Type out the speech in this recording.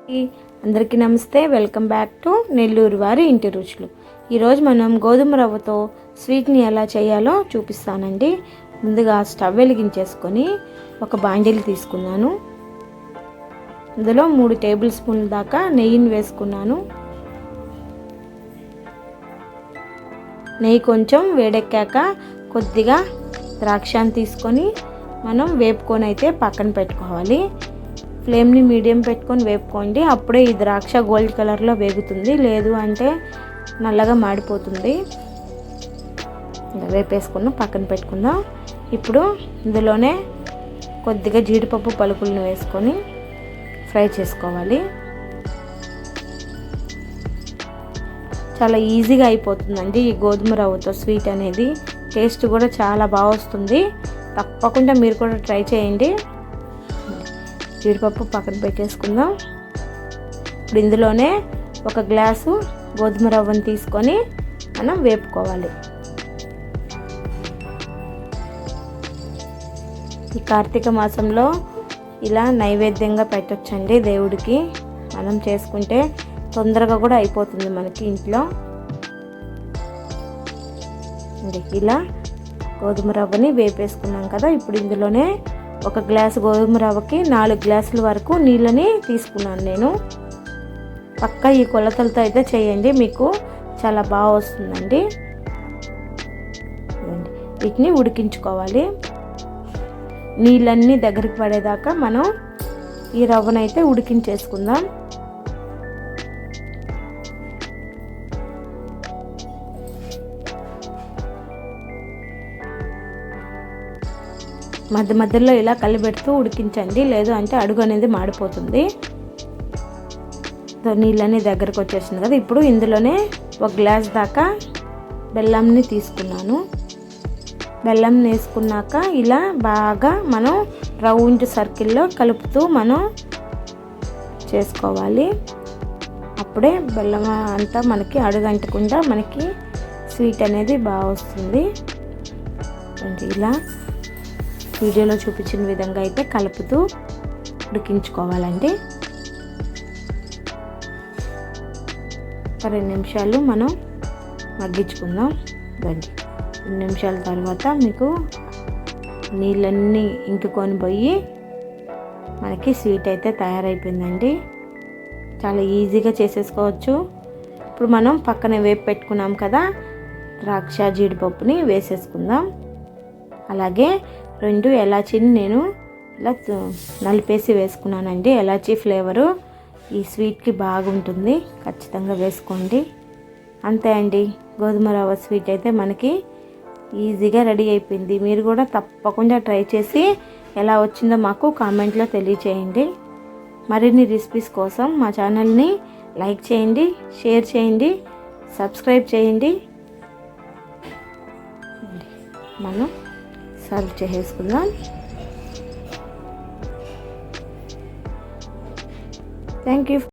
అందరికీ నమస్తే. Welcome back to Nellore వారి ఇంటి రుచులు. ఈరోజు మనం గోధుమ రవ్వతో స్వీట్ని ఎలా చేయాలో చూపిస్తానండి. ముందుగా స్టవ్ వెలిగించేసుకొని ఒక బాండిల్ తీసుకున్నాను. అందులో 3 టేబుల్ స్పూన్ల దాకా నెయ్యిని వేసుకున్నాను. నెయ్యి కొంచెం వేడెక్కాక కొద్దిగా ద్రాక్షని తీసుకొని మనం వేపుకొని అయితే పక్కన పెట్టుకోవాలి. ఫ్లేమ్ని మీడియం పెట్టుకొని వేపుకోండి. అప్పుడే ఈ ద్రాక్ష గోల్డ్ కలర్లో వేగుతుంది, లేదు అంటే నల్లగా మాడిపోతుంది. వేపేసుకున్న పక్కన పెట్టుకుందాం. ఇప్పుడు ఇందులోనే కొద్దిగా జీడిపప్పు పలుకులను వేసుకొని ఫ్రై చేసుకోవాలి. చాలా ఈజీగా అయిపోతుందండి ఈ గోధుమ రవ్వతో స్వీట్ అనేది. టేస్ట్ కూడా చాలా బాగా వస్తుంది. తప్పకుండా మీరు కూడా ట్రై చేయండి. జీడిపప్పు పక్కన పెట్టేసుకుందాం. ఇప్పుడు ఇందులోనే 1 గ్లాసు గోధుమ రవ్వను తీసుకొని మనం వేపుకోవాలి. ఈ కార్తీక మాసంలో ఇలా నైవేద్యంగా పెట్టొచ్చండి దేవుడికి. మనం చేసుకుంటే తొందరగా కూడా అయిపోతుంది మనకి ఇంట్లో. ఇలా గోధుమ రవ్వని వేపేసుకున్నాం కదా. ఇప్పుడు ఇందులోనే 1 గ్లాసు గోధుమ రవ్వకి 4 గ్లాసుల వరకు నీళ్ళని తీసుకున్నాను నేను. పక్కా ఈ కొలతలతో అయితే చేయండి, మీకు చాలా బాగా వస్తుందండి. వీటిని ఉడికించుకోవాలి. నీళ్ళన్నీ దగ్గరికి పడేదాకా మనం ఈ రవ్వనైతే ఉడికించేసుకుందాం. మధ్య మధ్యలో ఇలా కలిపెడుతూ ఉడికించండి, లేదు అంటే అడుగు అనేది మాడిపోతుంది. నీళ్ళని దగ్గరకు వచ్చేసింది కదా. ఇప్పుడు ఇందులోనే 1 గ్లాస్ దాకా బెల్లంని తీసుకున్నాను. బెల్లం వేసుకున్నాక ఇలా బాగా మనం రౌండ్ సర్కిల్లో కలుపుతూ మనం చేసుకోవాలి. అప్పుడే బెల్లం అంతా మనకి అడుగంటకుండా మనకి స్వీట్ అనేది బాగా వస్తుంది. ఇలా వీడియోలో చూపించిన విధంగా అయితే కలుపుతూ ఉడికించుకోవాలండి. 2 నిమిషాలు మనం మగ్గించుకుందాం. 2 నిమిషాల తర్వాత మీకు నీళ్ళన్నీ ఇంకుకొని పోయి మనకి స్వీట్ అయితే తయారైపోయిందండి. చాలా ఈజీగా చేసేసుకోవచ్చు. ఇప్పుడు మనం పక్కన వేపు పెట్టుకున్నాం కదా ద్రాక్ష జీడిపప్పుని వేసేసుకుందాం. అలాగే 2 ఎలాచీని నేను ఇలా నలిపేసి వేసుకున్నానండి. ఎలాచీ ఫ్లేవరు ఈ స్వీట్కి బాగుంటుంది, ఖచ్చితంగా వేసుకోండి. అంతే అండి, గోధుమ రవ్వ స్వీట్ అయితే మనకి ఈజీగా రెడీ అయిపోయింది. మీరు కూడా తప్పకుండా ట్రై చేసి ఎలా వచ్చిందో మాకు కామెంట్లో తెలియచేయండి. మరిన్ని రెసిపీస్ కోసం మా ఛానల్ని లైక్ చేయండి, షేర్ చేయండి, సబ్స్క్రైబ్ చేయండి. మనం సర్వ్ చేసేసుకుందాం. Thank you.